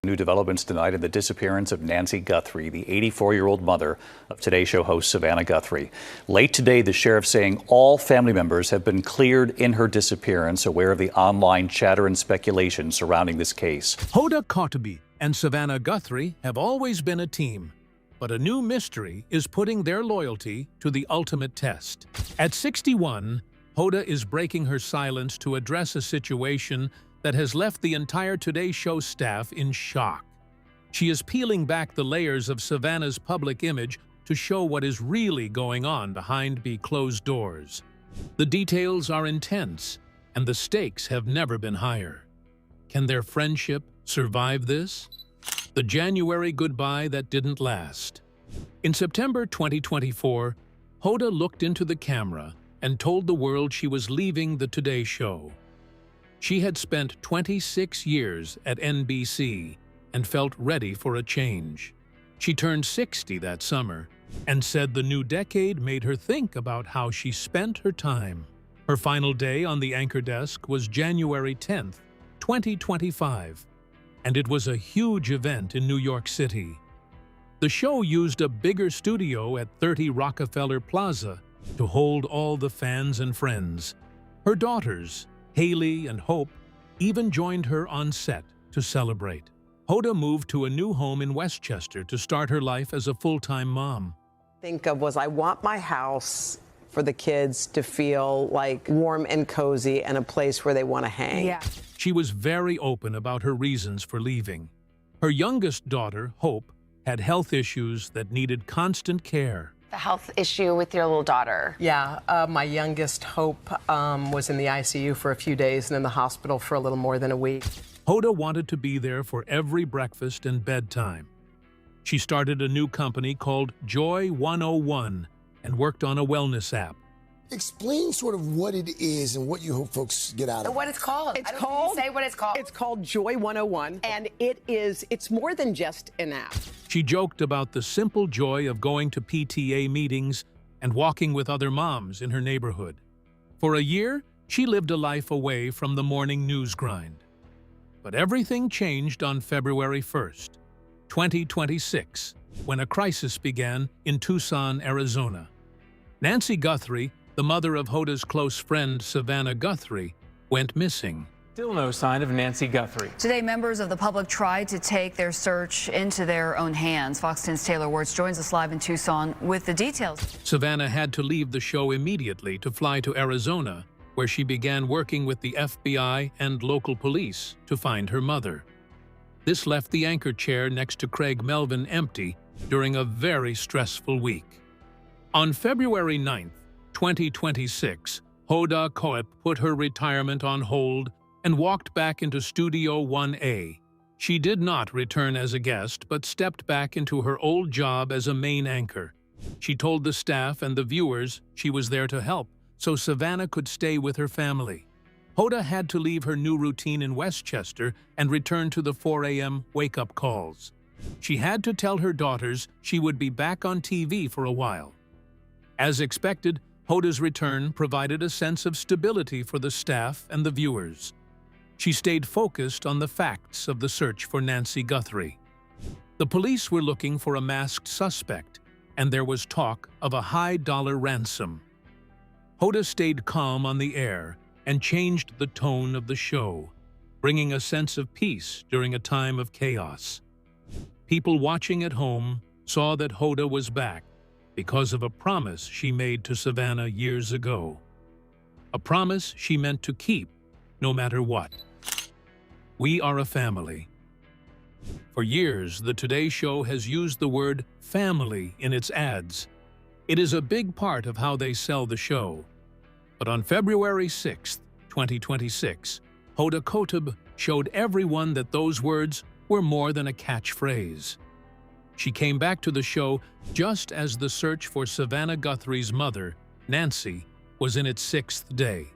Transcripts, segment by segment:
New developments tonight in the disappearance of Nancy Guthrie, the 84-year-old mother of Today Show host Savannah Guthrie. Late today, the sheriff saying all family members have been cleared in her disappearance, aware of the online chatter and speculation surrounding this case. Hoda Kotb and Savannah Guthrie have always been a team, but a new mystery is putting their loyalty to the ultimate test. At 61, Hoda is breaking her silence to address a situation that has left the entire Today Show staff in shock. She is peeling back the layers of Savannah's public image to show what is really going on behind closed doors. The details are intense, and the stakes have never been higher. Can their friendship survive this? The January goodbye that didn't last. In September 2024, Hoda looked into the camera and told the world she was leaving the Today Show. She had spent 26 years at NBC and felt ready for a change. She turned 60 that summer and said the new decade made her think about how she spent her time. Her final day on the anchor desk was January 10th, 2025, and it was a huge event in New York City. The show used a bigger studio at 30 Rockefeller Plaza to hold all the fans and friends. Her daughters, Haley and Hope, even joined her on set to celebrate. Hoda moved to a new home in Westchester to start her life as a full-time mom. I want my house for the kids to feel like warm and cozy and a place where they want to hang. Yeah. She was very open about her reasons for leaving. Her youngest daughter, Hope, had health issues that needed constant care. The health issue with your little daughter. Yeah, my youngest, Hope, was in the ICU for a few days and in the hospital for a little more than a week. Hoda wanted to be there for every breakfast and bedtime. She started a new company called Joy 101 and worked on a wellness app. Explain sort of what it is and what you hope folks get out of it. What it's called. Say what it's called. It's called Joy 101, and it's more than just an app. She joked about the simple joy of going to PTA meetings and walking with other moms in her neighborhood. For a year, she lived a life away from the morning news grind. But everything changed on February 1st, 2026, when a crisis began in Tucson, Arizona. Nancy Guthrie, the mother of Hoda's close friend Savannah Guthrie, went missing. Still no sign of Nancy Guthrie. Today, members of the public tried to take their search into their own hands. Fox 10's Taylor Wirtz joins us live in Tucson with the details. Savannah had to leave the show immediately to fly to Arizona, where she began working with the FBI and local police to find her mother. This left the anchor chair next to Craig Melvin empty during a very stressful week. On February 9th, 2026, Hoda Kotb put her retirement on hold and walked back into Studio 1A. She did not return as a guest, but stepped back into her old job as a main anchor. She told the staff and the viewers she was there to help, so Savannah could stay with her family. Hoda had to leave her new routine in Westchester and return to the 4 a.m. wake-up calls. She had to tell her daughters she would be back on TV for a while. As expected, Hoda's return provided a sense of stability for the staff and the viewers. She stayed focused on the facts of the search for Nancy Guthrie. The police were looking for a masked suspect, and there was talk of a high-dollar ransom. Hoda stayed calm on the air and changed the tone of the show, bringing a sense of peace during a time of chaos. People watching at home saw that Hoda was back because of a promise she made to Savannah years ago. A promise she meant to keep, no matter what. We are a family. For years, the Today Show has used the word family in its ads. It is a big part of how they sell the show. But on February 6th, 2026, Hoda Kotb showed everyone that those words were more than a catchphrase. She came back to the show just as the search for Savannah Guthrie's mother, Nancy, was in its 6th day.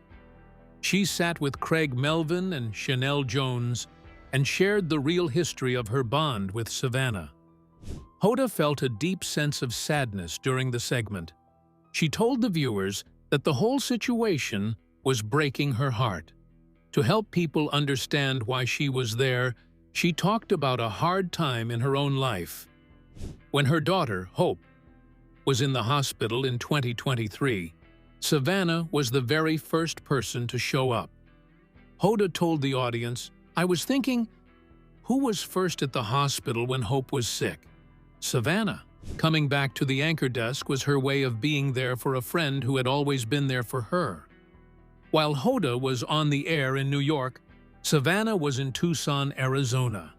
She sat with Craig Melvin and Chanel Jones and shared the real history of her bond with Savannah. Hoda felt a deep sense of sadness during the segment. She told the viewers that the whole situation was breaking her heart. To help people understand why she was there, She talked about a hard time in her own life. When her daughter, Hope, was in the hospital in 2023, Savannah was the very first person to show up. Hoda told the audience, "I was thinking, who was first at the hospital when Hope was sick? Savannah." Coming back to the anchor desk was her way of being there for a friend who had always been there for her. While Hoda was on the air in New York, Savannah was in Tucson, Arizona.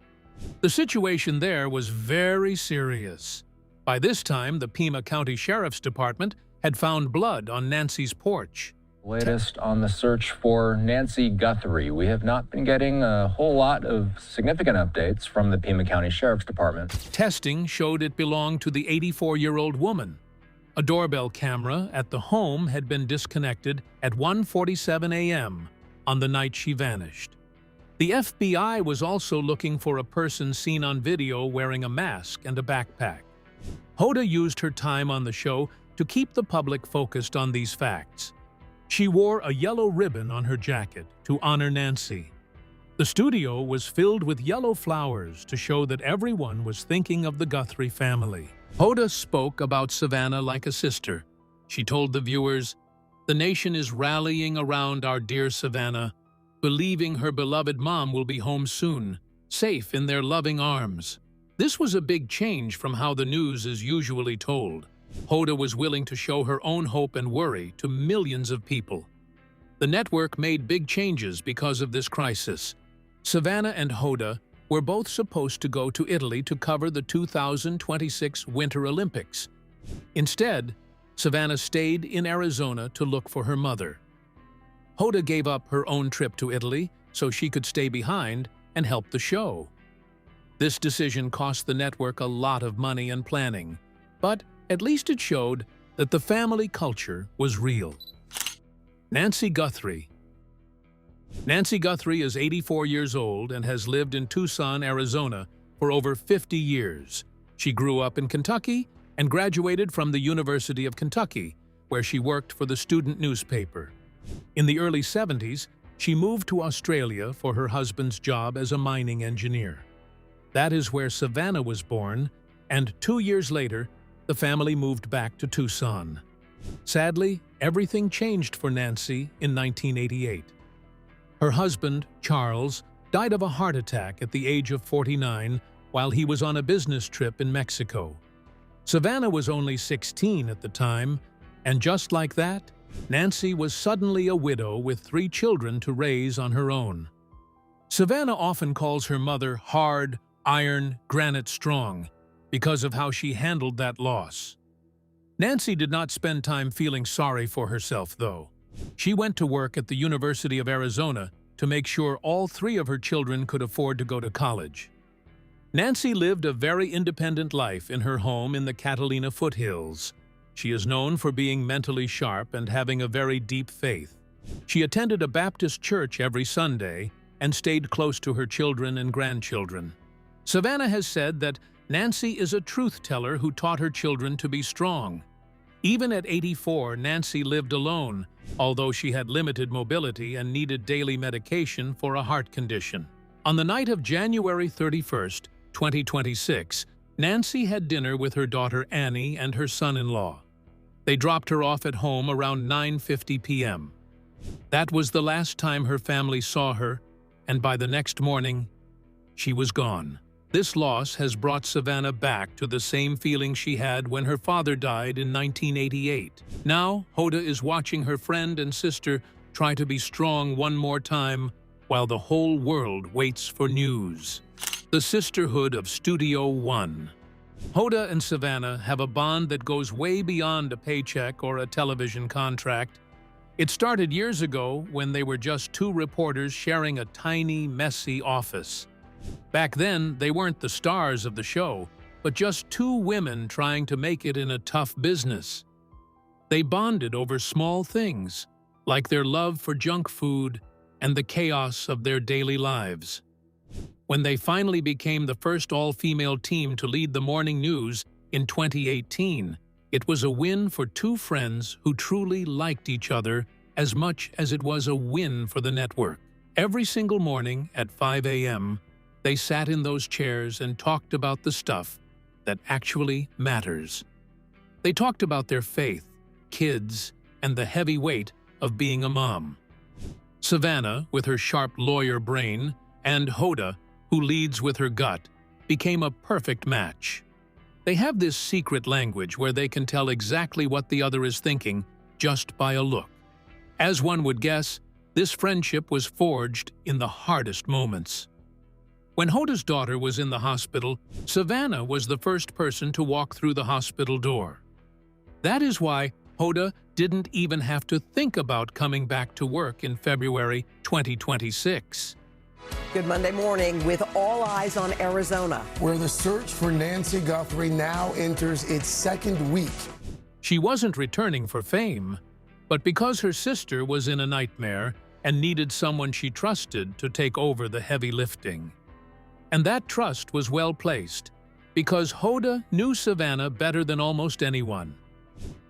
The situation there was very serious. By this time, the Pima County Sheriff's Department had found blood on Nancy's porch. Latest on the search for Nancy Guthrie. We have not been getting a whole lot of significant updates from the Pima County Sheriff's Department. Testing showed it belonged to the 84-year-old woman. A doorbell camera at the home had been disconnected at 1:47 a.m. on the night she vanished. The FBI was also looking for a person seen on video wearing a mask and a backpack. Hoda used her time on the show to keep the public focused on these facts. She wore a yellow ribbon on her jacket to honor Nancy. The studio was filled with yellow flowers to show that everyone was thinking of the Guthrie family. Hoda spoke about Savannah like a sister. She told the viewers, "The nation is rallying around our dear Savannah, believing her beloved mom will be home soon, safe in their loving arms." This was a big change from how the news is usually told. Hoda was willing to show her own hope and worry to millions of people. The network made big changes because of this crisis. Savannah and Hoda were both supposed to go to Italy to cover the 2026 Winter Olympics. Instead, Savannah stayed in Arizona to look for her mother. Hoda gave up her own trip to Italy so she could stay behind and help the show. This decision cost the network a lot of money and planning, but at least it showed that the family culture was real. Nancy Guthrie. Nancy Guthrie is 84 years old and has lived in Tucson, Arizona for over 50 years. She grew up in Kentucky and graduated from the University of Kentucky, where she worked for the student newspaper. In the early 70s, she moved to Australia for her husband's job as a mining engineer. That is where Savannah was born, and 2 years later, the family moved back to Tucson. Sadly, everything changed for Nancy in 1988. Her husband, Charles, died of a heart attack at the age of 49 while he was on a business trip in Mexico. Savannah was only 16 at the time, and just like that, Nancy was suddenly a widow with 3 children to raise on her own. Savannah often calls her mother hard, iron, granite strong, because of how she handled that loss. Nancy did not spend time feeling sorry for herself, though. She went to work at the University of Arizona to make sure all 3 of her children could afford to go to college. Nancy lived a very independent life in her home in the Catalina foothills. She is known for being mentally sharp and having a very deep faith. She attended a Baptist church every Sunday and stayed close to her children and grandchildren. Savannah has said that Nancy is a truth teller who taught her children to be strong. Even at 84, Nancy lived alone, although she had limited mobility and needed daily medication for a heart condition. On the night of January 31st, 2026, Nancy had dinner with her daughter Annie and her son-in-law. They dropped her off at home around 9:50 p.m. That was the last time her family saw her, and by the next morning, she was gone. This loss has brought Savannah back to the same feeling she had when her father died in 1988. Now, Hoda is watching her friend and sister try to be strong one more time while the whole world waits for news. The Sisterhood of Studio One. Hoda and Savannah have a bond that goes way beyond a paycheck or a television contract. It started years ago when they were just 2 reporters sharing a tiny, messy office. Back then, they weren't the stars of the show, but just 2 women trying to make it in a tough business. They bonded over small things, like their love for junk food and the chaos of their daily lives. When they finally became the first all-female team to lead the morning news in 2018, it was a win for 2 friends who truly liked each other as much as it was a win for the network. Every single morning at 5 a.m., They sat in those chairs and talked about the stuff that actually matters. They talked about their faith, kids, and the heavy weight of being a mom. Savannah, with her sharp lawyer brain, and Hoda, who leads with her gut, became a perfect match. They have this secret language where they can tell exactly what the other is thinking just by a look. As one would guess, this friendship was forged in the hardest moments. When Hoda's daughter was in the hospital, Savannah was the first person to walk through the hospital door. That is why Hoda didn't even have to think about coming back to work in February 2026. Good Monday morning with all eyes on Arizona, where the search for Nancy Guthrie now enters its second week. She wasn't returning for fame, but because her sister was in a nightmare and needed someone she trusted to take over the heavy lifting. And that trust was well placed, because Hoda knew Savannah better than almost anyone.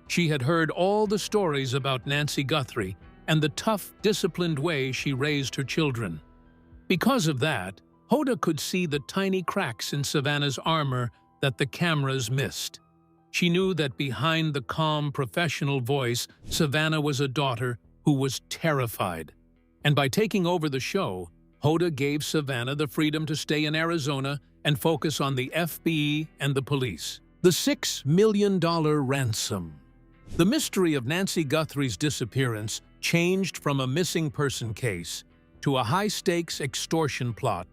She had heard all the stories about Nancy Guthrie and the tough, disciplined way she raised her children. Because of that, Hoda could see the tiny cracks in Savannah's armor that the cameras missed. She knew that behind the calm, professional voice, Savannah was a daughter who was terrified. And by taking over the show, Hoda gave Savannah the freedom to stay in Arizona and focus on the FBI and the police. The $6 million ransom. The mystery of Nancy Guthrie's disappearance changed from a missing person case to a high-stakes extortion plot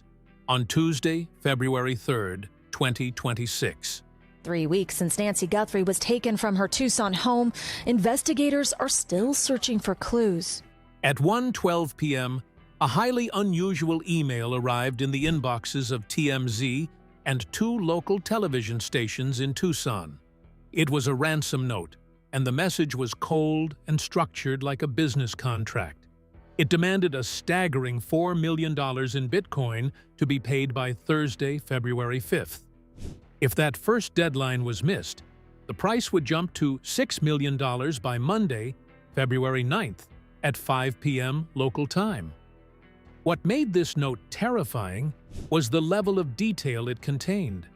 on Tuesday, February 3rd, 2026. 3 weeks since Nancy Guthrie was taken from her Tucson home, investigators are still searching for clues. At 1:12 p.m., a highly unusual email arrived in the inboxes of TMZ and 2 local television stations in Tucson. It was a ransom note, and the message was cold and structured like a business contract. It demanded a staggering $4 million in Bitcoin to be paid by Thursday, February 5th. If that first deadline was missed, the price would jump to $6 million by Monday, February 9th, at 5 p.m. local time. What made this note terrifying was the level of detail it contained.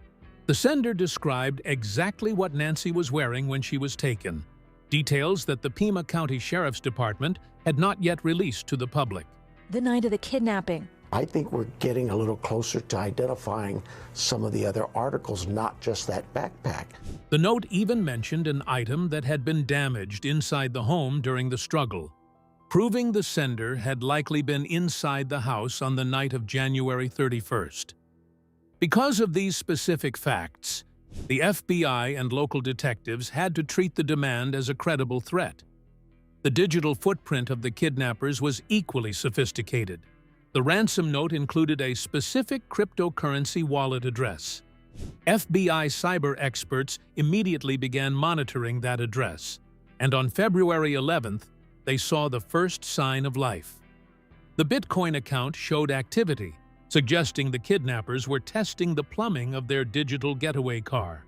The sender described exactly what Nancy was wearing when she was taken, details that the Pima County Sheriff's Department had not yet released to the public. The night of the kidnapping. I think we're getting a little closer to identifying some of the other articles, not just that backpack. The note even mentioned an item that had been damaged inside the home during the struggle, proving the sender had likely been inside the house on the night of January 31st. Because of these specific facts, the FBI and local detectives had to treat the demand as a credible threat. The digital footprint of the kidnappers was equally sophisticated. The ransom note included a specific cryptocurrency wallet address. FBI cyber experts immediately began monitoring that address, and on February 11th, they saw the first sign of life. The Bitcoin account showed activity, suggesting the kidnappers were testing the plumbing of their digital getaway car.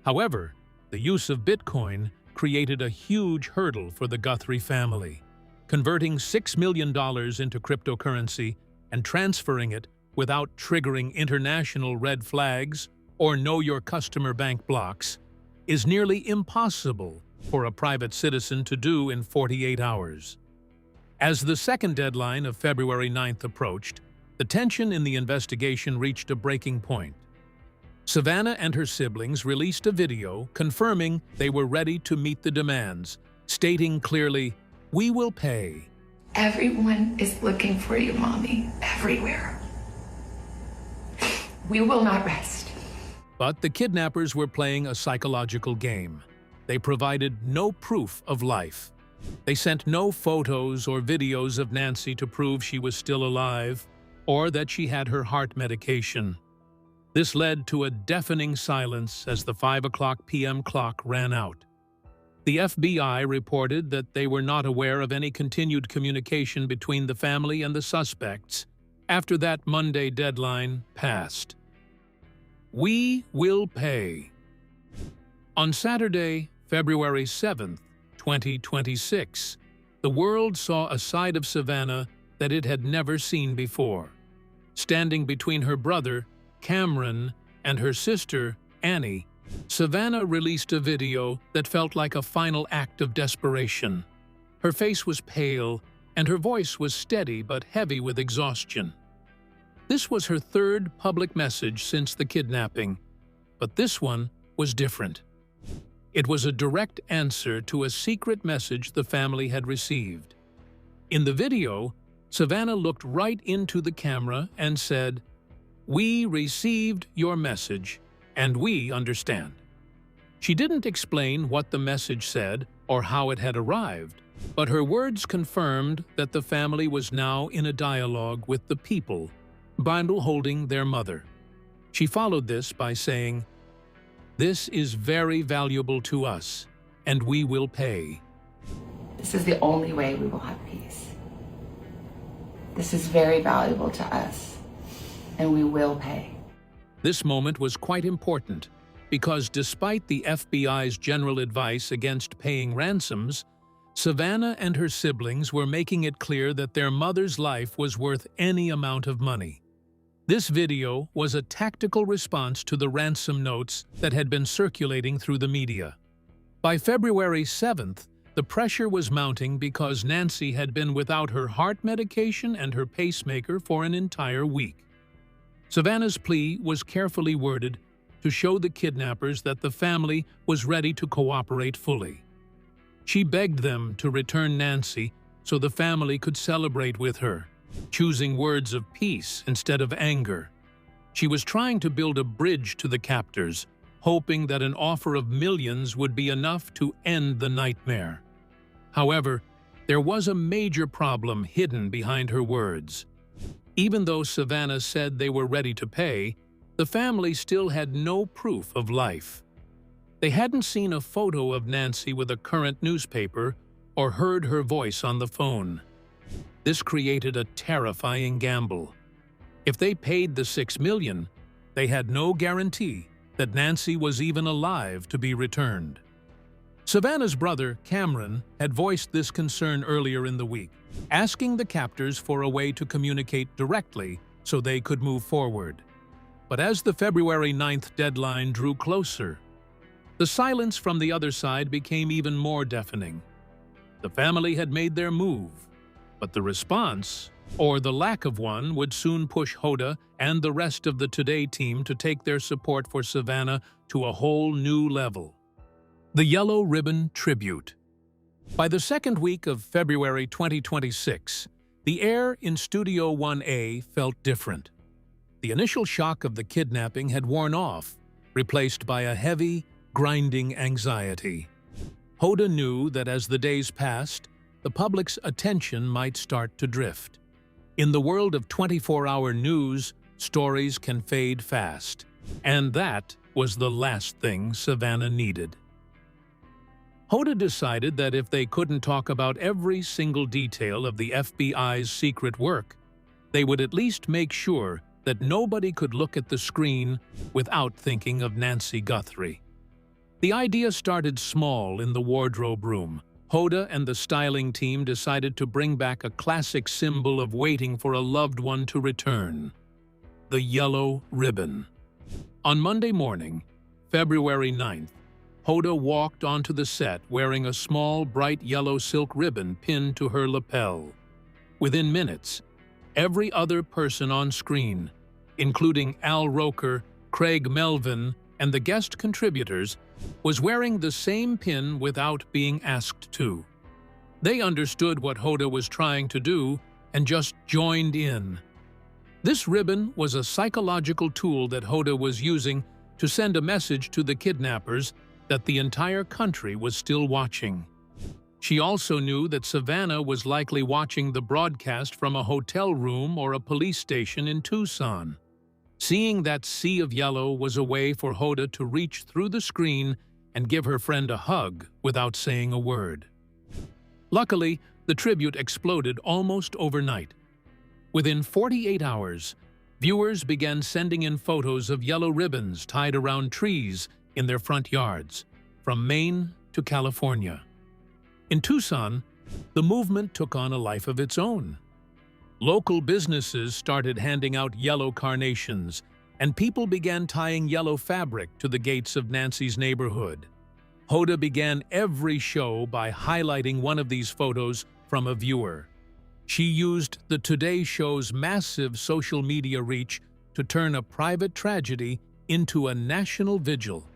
However, the use of Bitcoin created a huge hurdle for the Guthrie family. Converting $6 million into cryptocurrency and transferring it without triggering international red flags or know-your-customer bank blocks is nearly impossible for a private citizen to do in 48 hours. As the second deadline of February 9th approached, the tension in the investigation reached a breaking point. Savannah and her siblings released a video confirming they were ready to meet the demands, stating clearly, "We will pay." Everyone is looking for you, Mommy. Everywhere. We will not rest. But the kidnappers were playing a psychological game. They provided no proof of life. They sent no photos or videos of Nancy to prove she was still alive or that she had her heart medication. This led to a deafening silence as the 5 p.m. clock ran out. The FBI reported that they were not aware of any continued communication between the family and the suspects after that Monday deadline passed. We will pay. On Saturday, February 7th, 2026, the world saw a side of Savannah that it had never seen before. standing between her brother, Cameron, and her sister, Annie, Savannah released a video that felt like a final act of desperation. Her face was pale, and her voice was steady but heavy with exhaustion. This was her third public message since the kidnapping, but this one was different. It was a direct answer to a secret message the family had received. In the video, Savannah looked right into the camera and said, "We received your message, and we understand." She didn't explain what the message said or how it had arrived, but her words confirmed that the family was now in a dialogue with the people, Bible holding their mother. She followed this by saying, "This is very valuable to us, and we will pay." This is the only way we will have peace. This is very valuable to us, and we will pay. This moment was quite important because despite the FBI's general advice against paying ransoms, Savannah and her siblings were making it clear that their mother's life was worth any amount of money. This video was a tactical response to the ransom notes that had been circulating through the media. By February 7th, the pressure was mounting because Nancy had been without her heart medication and her pacemaker for an entire week. Savannah's plea was carefully worded to show the kidnappers that the family was ready to cooperate fully. She begged them to return Nancy so the family could celebrate with her, choosing words of peace instead of anger. She was trying to build a bridge to the captors, hoping that an offer of millions would be enough to end the nightmare. However, there was a major problem hidden behind her words. Even though Savannah said they were ready to pay, the family still had no proof of life. They hadn't seen a photo of Nancy with a current newspaper or heard her voice on the phone. This created a terrifying gamble. If they paid the $6 million, they had no guarantee that Nancy was even alive to be returned. Savannah's brother, Cameron, had voiced this concern earlier in the week, asking the captors for a way to communicate directly so they could move forward. But as the February 9th deadline drew closer, the silence from the other side became even more deafening. The family had made their move, but the response, or the lack of one, would soon push Hoda and the rest of the Today team to take their support for Savannah to a whole new level. The Yellow Ribbon Tribute. By the second week of February 2026, the air in Studio 1A felt different. The initial shock of the kidnapping had worn off, replaced by a heavy, grinding anxiety. Hoda knew that as the days passed, the public's attention might start to drift. In the world of 24-hour news, stories can fade fast, and that was the last thing Savannah needed. Hoda decided that if they couldn't talk about every single detail of the FBI's secret work, they would at least make sure that nobody could look at the screen without thinking of Nancy Guthrie. The idea started small in the wardrobe room. Hoda and the styling team decided to bring back a classic symbol of waiting for a loved one to return: the yellow ribbon. On Monday morning, February 9th, Hoda walked onto the set wearing a small, bright yellow silk ribbon pinned to her lapel. Within minutes, every other person on screen, including Al Roker, Craig Melvin, and the guest contributors, was wearing the same pin without being asked to. They understood what Hoda was trying to do and just joined in. This ribbon was a psychological tool that Hoda was using to send a message to the kidnappers that the entire country was still watching. She also knew that Savannah was likely watching the broadcast from a hotel room or a police station in Tucson. Seeing that sea of yellow was a way for Hoda to reach through the screen and give her friend a hug without saying a word. Luckily, the tribute exploded almost overnight. Within 48 hours, viewers began sending in photos of yellow ribbons tied around trees in their front yards, from Maine to California. In Tucson, the movement took on a life of its own. Local businesses started handing out yellow carnations, and people began tying yellow fabric to the gates of Nancy's neighborhood. Hoda began every show by highlighting one of these photos from a viewer. She used the Today Show's massive social media reach to turn a private tragedy into a national vigil.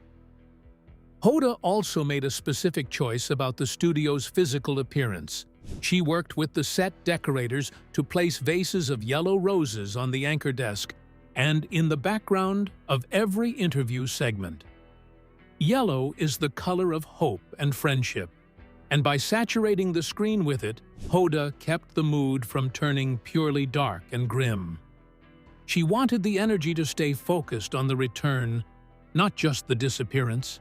Hoda also made a specific choice about the studio's physical appearance. She worked with the set decorators to place vases of yellow roses on the anchor desk and in the background of every interview segment. Yellow is the color of hope and friendship, and by saturating the screen with it, Hoda kept the mood from turning purely dark and grim. She wanted the energy to stay focused on the return, not just the disappearance.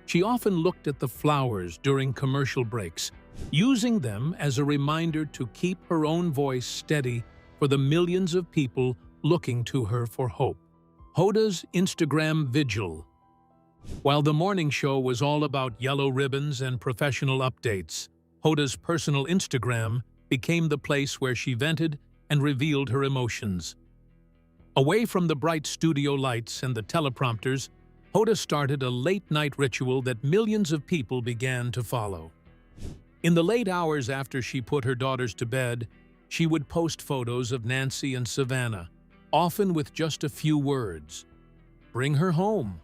She often looked at the flowers during commercial breaks, using them as a reminder to keep her own voice steady for the millions of people looking to her for hope. Hoda's Instagram vigil. While the morning show was all about yellow ribbons and professional updates, Hoda's personal Instagram became the place where she vented and revealed her emotions. Away from the bright studio lights and the teleprompters, Hoda started a late-night ritual that millions of people began to follow. In the late hours after she put her daughters to bed, she would post photos of Nancy and Savannah, often with just a few words. Bring her home.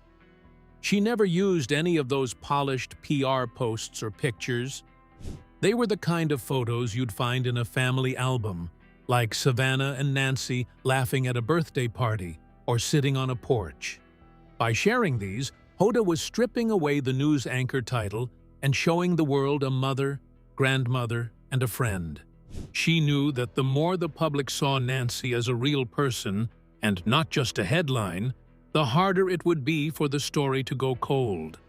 She never used any of those polished PR posts or pictures. They were the kind of photos you'd find in a family album, like Savannah and Nancy laughing at a birthday party or sitting on a porch. By sharing these, Hoda was stripping away the news anchor title and showing the world a mother, grandmother, and a friend. She knew that the more the public saw Nancy as a real person, and not just a headline, the harder it would be for the story to go cold.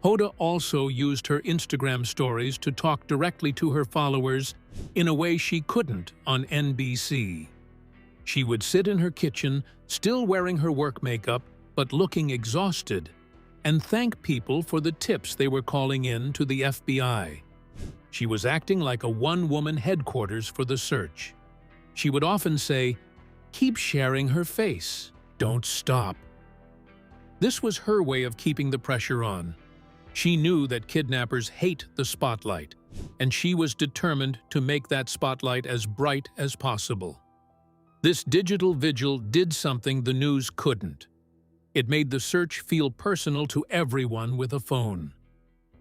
Hoda also used her Instagram stories to talk directly to her followers in a way she couldn't on NBC. She would sit in her kitchen, still wearing her work makeup, but looking exhausted, and thank people for the tips they were calling in to the FBI. She was acting like a one-woman headquarters for the search. She would often say, "Keep sharing her face. Don't stop." This was her way of keeping the pressure on. She knew that kidnappers hate the spotlight, and she was determined to make that spotlight as bright as possible. This digital vigil did something the news couldn't. It made the search feel personal to everyone with a phone.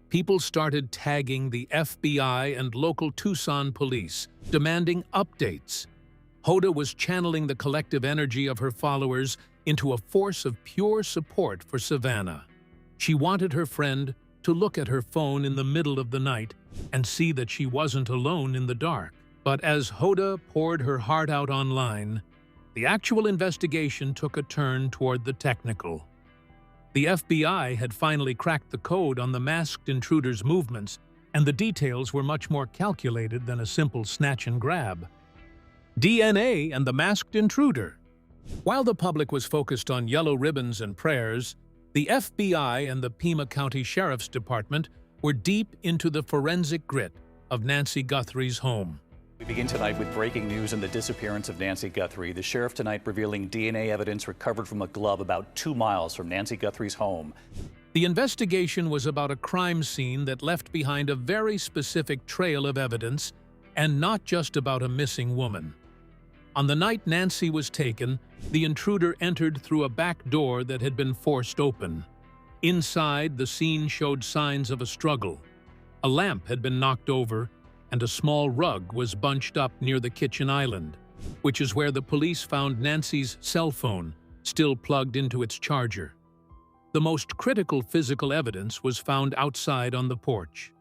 People started tagging the FBI and local Tucson police, demanding updates. Hoda was channeling the collective energy of her followers into a force of pure support for Savannah. She wanted her friend to look at her phone in the middle of the night and see that she wasn't alone in the dark. But as Hoda poured her heart out online, the actual investigation took a turn toward the technical. The FBI had finally cracked the code on the masked intruder's movements, and the details were much more calculated than a simple snatch and grab. DNA and the masked intruder. While the public was focused on yellow ribbons and prayers, the FBI and the Pima County Sheriff's Department were deep into the forensic grit of Nancy Guthrie's home. We begin tonight with breaking news on the disappearance of Nancy Guthrie. The sheriff tonight revealing DNA evidence recovered from a glove about 2 miles from Nancy Guthrie's home. The investigation was about a crime scene that left behind a very specific trail of evidence, and not just about a missing woman. On the night Nancy was taken, the intruder entered through a back door that had been forced open. Inside, the scene showed signs of a struggle. A lamp had been knocked over, and a small rug was bunched up near the kitchen island, which is where the police found Nancy's cell phone, still plugged into its charger. The most critical physical evidence was found outside on the porch.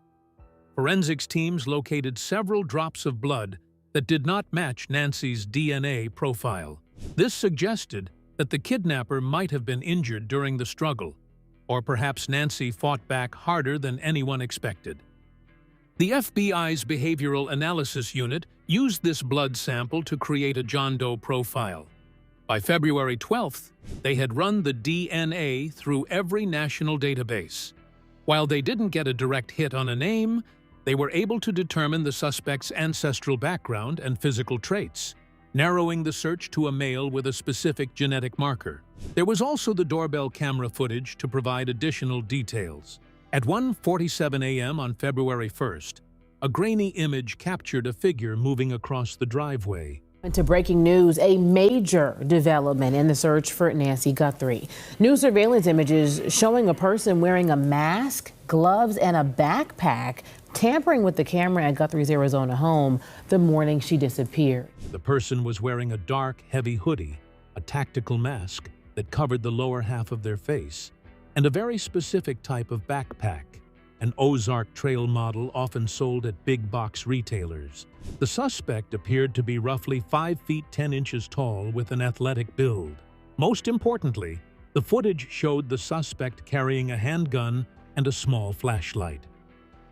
Forensics teams located several drops of blood that did not match Nancy's DNA profile. This suggested that the kidnapper might have been injured during the struggle, or perhaps Nancy fought back harder than anyone expected. The FBI's Behavioral Analysis Unit used this blood sample to create a John Doe profile. By February 12th, they had run the DNA through every national database. While they didn't get a direct hit on a name, they were able to determine the suspect's ancestral background and physical traits. narrowing the search to a male with a specific genetic marker. There was also the doorbell camera footage to provide additional details. At 1:47 a.m. on February 1st, a grainy image captured a figure moving across the driveway. To breaking news, a major development in the search for Nancy Guthrie. New surveillance images showing a person wearing a mask, gloves, and a backpack tampering with the camera at Guthrie's Arizona home the morning she disappeared. The person was wearing a dark, heavy hoodie, a tactical mask that covered the lower half of their face, and a very specific type of backpack, an Ozark Trail model often sold at big box retailers. The suspect appeared to be roughly 5 feet 10 inches tall with an athletic build. Most importantly, the footage showed the suspect carrying a handgun and a small flashlight.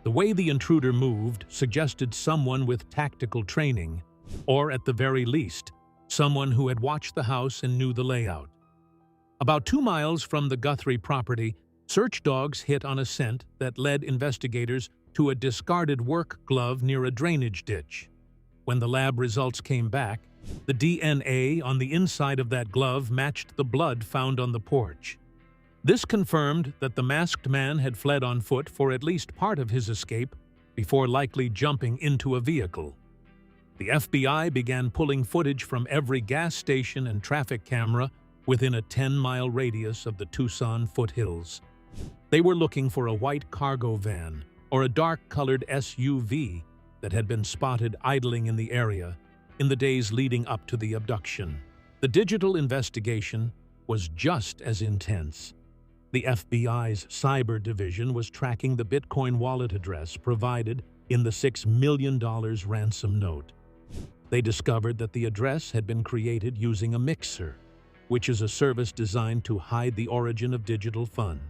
The way the intruder moved suggested someone with tactical training, or at the very least, someone who had watched the house and knew the layout. About 2 miles from the Guthrie property, search dogs hit on a scent that led investigators to a discarded work glove near a drainage ditch. When the lab results came back, the DNA on the inside of that glove matched the blood found on the porch. This confirmed that the masked man had fled on foot for at least part of his escape before likely jumping into a vehicle. The FBI began pulling footage from every gas station and traffic camera within a 10-mile radius of the Tucson foothills. They were looking for a white cargo van or a dark-colored SUV that had been spotted idling in the area in the days leading up to the abduction. The digital investigation was just as intense. The FBI's cyber division was tracking the Bitcoin wallet address provided in the $6 million ransom note. They discovered that the address had been created using a mixer, which is a service designed to hide the origin of digital funds.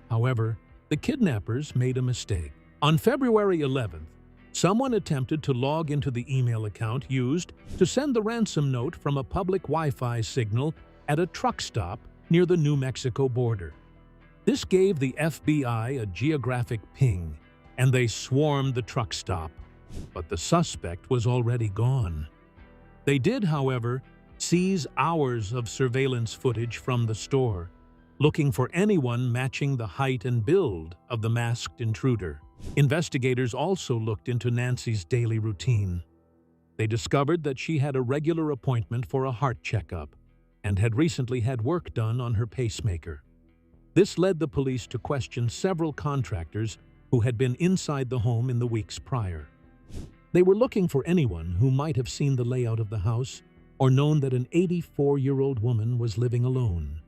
However, the kidnappers made a mistake. On February 11th, someone attempted to log into the email account used to send the ransom note from a public Wi-Fi signal at a truck stop near the New Mexico border. This gave the FBI a geographic ping, and they swarmed the truck stop, but the suspect was already gone. They did, however, seize hours of surveillance footage from the store, looking for anyone matching the height and build of the masked intruder. Investigators also looked into Nancy's daily routine. They discovered that she had a regular appointment for a heart checkup and had recently had work done on her pacemaker. This led the police to question several contractors who had been inside the home in the weeks prior. They were looking for anyone who might have seen the layout of the house or known that an 84-year-old woman was living alone.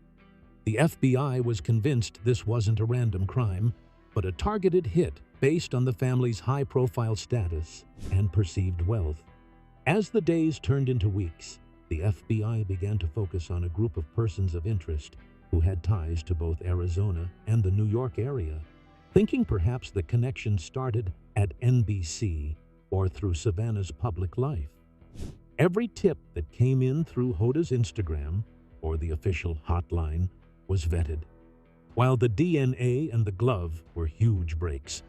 The FBI was convinced this wasn't a random crime, but a targeted hit based on the family's high-profile status and perceived wealth. As the days turned into weeks, the FBI began to focus on a group of persons of interest who had ties to both Arizona and the New York area, thinking perhaps the connection started at NBC or through Savannah's public life. Every tip that came in through Hoda's Instagram or the official hotline was vetted. While the DNA and the glove were huge breaks,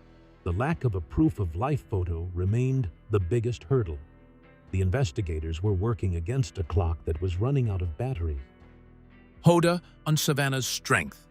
the lack of a proof-of-life photo remained the biggest hurdle. The investigators were working against a clock that was running out of batteries. Hoda on Savannah's strength.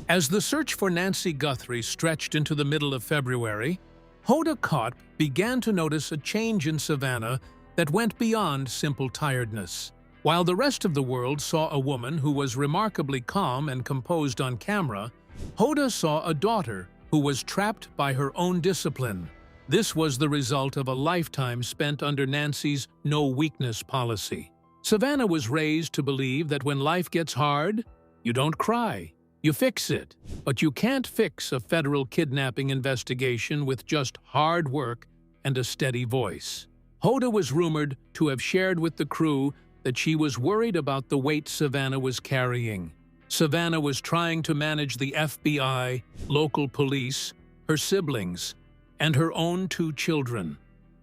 As the search for Nancy Guthrie stretched into the middle of February, Hoda Kotb began to notice a change in Savannah that went beyond simple tiredness. While the rest of the world saw a woman who was remarkably calm and composed on camera, Hoda saw a daughter who was trapped by her own discipline. This was the result of a lifetime spent under Nancy's no-weakness policy. Savannah was raised to believe that when life gets hard, you don't cry, you fix it. But you can't fix a federal kidnapping investigation with just hard work and a steady voice. Hoda was rumored to have shared with the crew that she was worried about the weight Savannah was carrying. Savannah was trying to manage the FBI, local police, her siblings, and her own 2 children,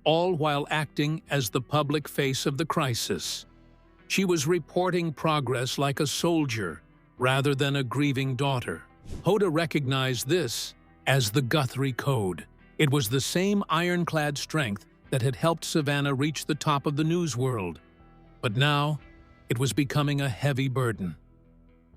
all while acting as the public face of the crisis. She was reporting progress like a soldier rather than a grieving daughter. Hoda recognized this as the Guthrie Code. It was the same ironclad strength that had helped Savannah reach the top of the news world. But now, it was becoming a heavy burden.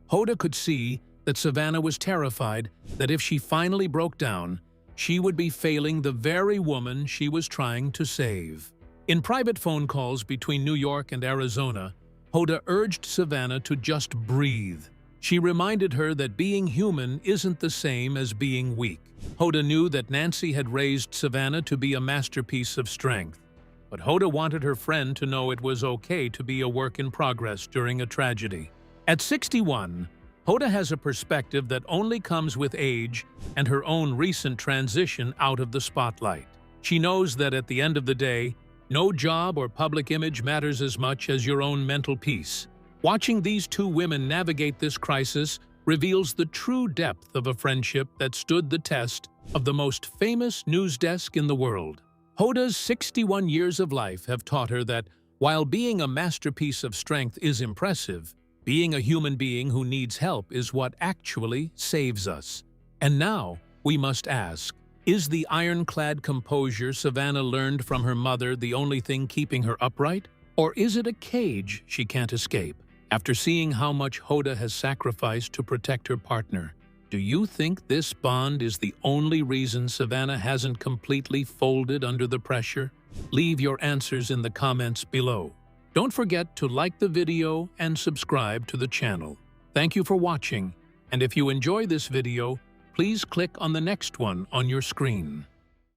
Hoda could see that Savannah was terrified that if she finally broke down, she would be failing the very woman she was trying to save. In private phone calls between New York and Arizona, Hoda urged Savannah to just breathe. She reminded her that being human isn't the same as being weak. Hoda knew that Nancy had raised Savannah to be a masterpiece of strength, but Hoda wanted her friend to know it was okay to be a work in progress during a tragedy. At 61, Hoda has a perspective that only comes with age and her own recent transition out of the spotlight. She knows that at the end of the day, no job or public image matters as much as your own mental peace. Watching these two women navigate this crisis reveals the true depth of a friendship that stood the test of the most famous news desk in the world. Hoda's 61 years of life have taught her that while being a masterpiece of strength is impressive, being a human being who needs help is what actually saves us. And now, we must ask, is the ironclad composure Savannah learned from her mother the only thing keeping her upright? Or is it a cage she can't escape? After seeing how much Hoda has sacrificed to protect her partner, do you think this bond is the only reason Savannah hasn't completely folded under the pressure? Leave your answers in the comments below. Don't forget to like the video and subscribe to the channel. Thank you for watching, and if you enjoy this video, please click on the next one on your screen.